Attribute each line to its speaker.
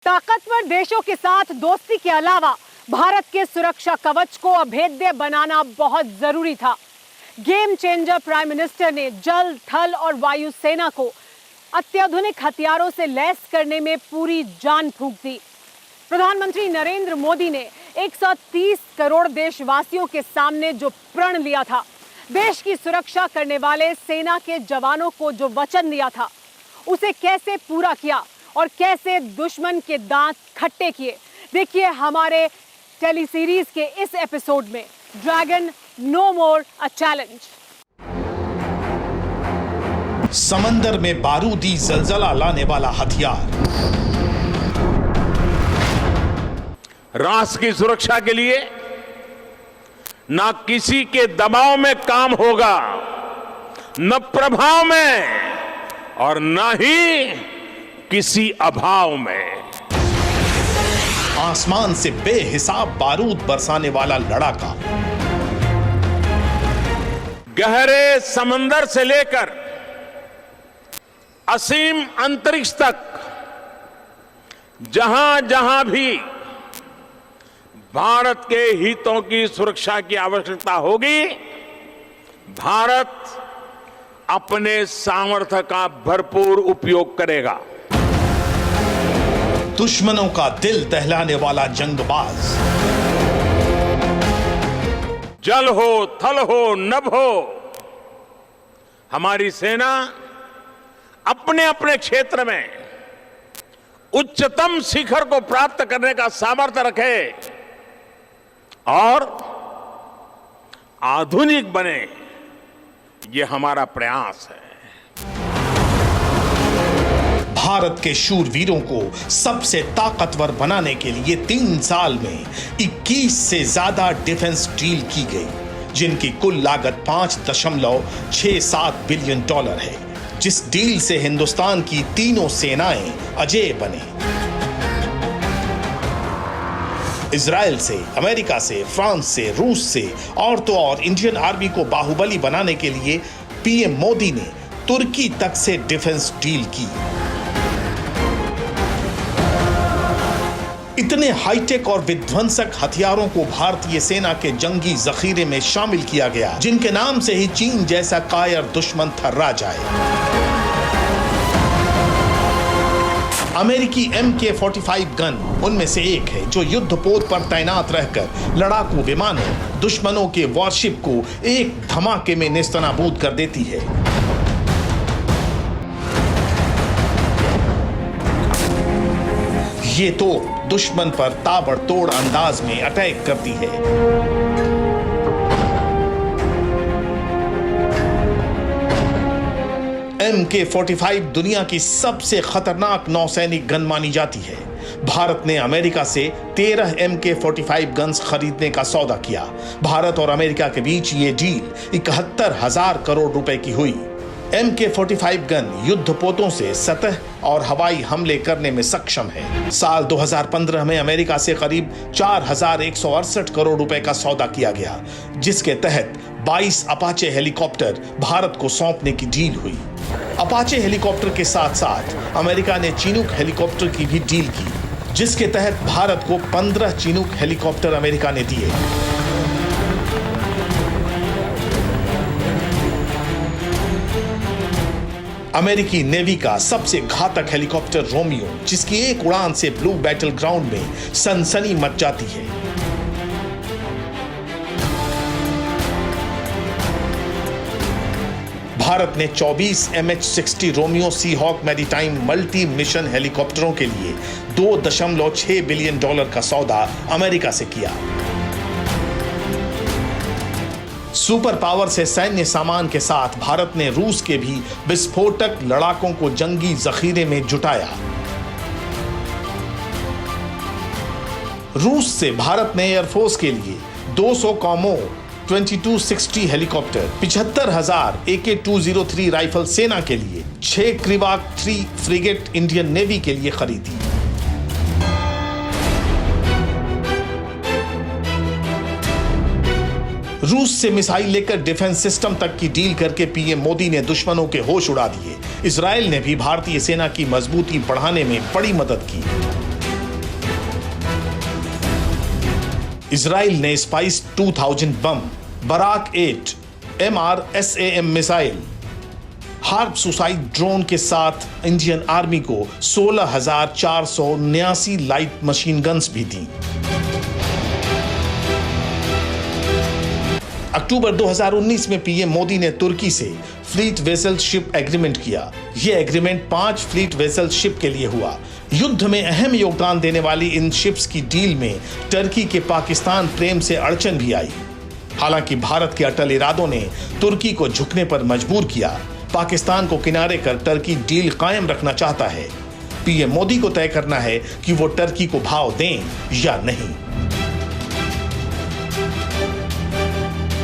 Speaker 1: ताकतवर देशों के साथ दोस्ती के अलावा भारत के सुरक्षा कवच को अभेद्य बनाना बहुत जरूरी था। गेम चेंजर प्राइम मिनिस्टर ने जल, थल और वायु सेना को अत्याधुनिक हथियारों से लैस करने में पूरी जान फूंक दी। प्रधानमंत्री नरेंद्र मोदी ने 130 करोड़ देशवासियों के सामने जो प्रण लिया था, देश की सुरक्षा करने वाले सेना के जवानों को जो वचन दिया था, उसे कैसे पूरा किया और कैसे दुश्मन के दांत खट्टे किए, देखिए हमारे टेली सीरीज के इस एपिसोड में, dragon no more a challenge.
Speaker 2: समंदर में बारूदी जलजला लाने वाला हथियार,
Speaker 3: राष्ट्र की सुरक्षा के लिए ना किसी के दबाव में काम होगा, न प्रभाव में और न ही किसी अभाव में।
Speaker 2: आसमान से बेहिसाब बारूद बरसाने वाला लड़ाका,
Speaker 3: गहरे समंदर से लेकर असीम अंतरिक्ष तक जहां जहां भी भारत के हितों की सुरक्षा की आवश्यकता होगी, भारत अपने सामर्थ्य का भरपूर उपयोग करेगा।
Speaker 2: दुश्मनों का दिल दहलाने वाला जंगबाज,
Speaker 3: जल हो, थल हो, नभ हो, हमारी सेना अपने अपने क्षेत्र में उच्चतम शिखर को प्राप्त करने का सामर्थ्य रखे और आधुनिक बने, ये हमारा प्रयास है।
Speaker 2: भारत के शूरवीरों को सबसे ताकतवर बनाने के लिए 3 साल में 21 से ज्यादा डिफेंस डील की गई, जिनकी कुल लागत $5.67 बिलियन है, जिस डील से हिंदुस्तान की तीनों सेनाएं अजेय बने। इजराइल से, अमेरिका से, फ्रांस से, रूस से और तो और इंडियन आर्मी को बाहुबली बनाने के लिए पीएम मोदी ने तुर्की तक से डिफेंस डील की। इतने हाईटेक और विध्वंसक हथियारों को भारतीय सेना के जंगी जखीरे में शामिल किया गया, जिनके नाम से ही चीन जैसा कायर दुश्मन थर्रा जाए। अमेरिकी MK-45 गन उनमें से एक है, जो युद्धपोत पर तैनात रहकर लड़ाकू विमानों, दुश्मनों के वॉरशिप को एक धमाके में नेस्तनाबूद कर देती है। ये तो दुश्मन पर ताबड़तोड़ अंदाज में अटैक करती है। MK-45 दुनिया की सबसे खतरनाक नौसैनिक गन मानी जाती है। भारत ने अमेरिका से 13 MK-45 गन्स खरीदने का सौदा किया। भारत और अमेरिका के बीच ये डील 71,000 करोड़ रुपए की हुई। MK-45 गन युद्धपोतों से सतह और हवाई हमले करने में सक्षम है। साल 2015 में अमेरिका से करीब 4,168 करोड़ रुपए का सौदा किया गया, जिसके तहत 22 अपाचे हेलीकॉप्टर भारत को सौंपने की डील हुई। अपाचे हेलीकॉप्टर के साथ साथ अमेरिका ने चिनूक हेलीकॉप्टर की भी डील की, जिसके तहत भारत को 15 चिनूक हेलीकॉप्टर अमेरिका ने दिए। अमेरिकी नेवी का सबसे घातक हेलीकॉप्टर रोमियो, जिसकी एक उड़ान से ब्लू बैटल ग्राउंड में सनसनी मच जाती है। भारत ने 24 MH-60 Romeo Seahawk maritime multi mission हेलीकॉप्टरों के लिए $2.6 बिलियन का सौदा अमेरिका से किया। सुपर पावर से सैन्य सामान के साथ भारत ने रूस के भी विस्फोटक लड़ाकों को जंगी जखीरे में जुटाया। रूस से भारत ने एयरफोर्स के लिए 200 कॉमो 2260 हेलीकॉप्टर, 75,000 AK-203 राइफल सेना के लिए, 6 क्रिवाक 3 फ्रिगेट इंडियन नेवी के लिए खरीदी। रूस से मिसाइल लेकर डिफेंस सिस्टम तक की डील करके पीएम मोदी ने दुश्मनों के होश उड़ा दिए। इजराइल ने भी भारतीय सेना की मजबूती बढ़ाने में बड़ी मदद की। इजराइल ने Spice 2000 bomb, Barak 8, MRSAM missile, Harop suicide drone के साथ इंडियन आर्मी को 16,479 लाइट मशीन गन्स भी दी। अक्टूबर 2019 में पीएम मोदी ने तुर्की से फ्लीट वेसल शिप एग्रीमेंट किया। यह एग्रीमेंट 5 फ्लीट वेसल शिप के लिए हुआ। युद्ध में अहम योगदान देने वाली इन शिप्स की डील में टर्की के पाकिस्तान प्रेम से अड़चन भी आई। हालांकि भारत के अटल इरादों ने तुर्की को झुकने पर मजबूर किया। पाकिस्तान को किनारे कर टर्की डील कायम रखना चाहता है। पीएम मोदी को तय करना है कि वो टर्की को भाव दें या नहीं।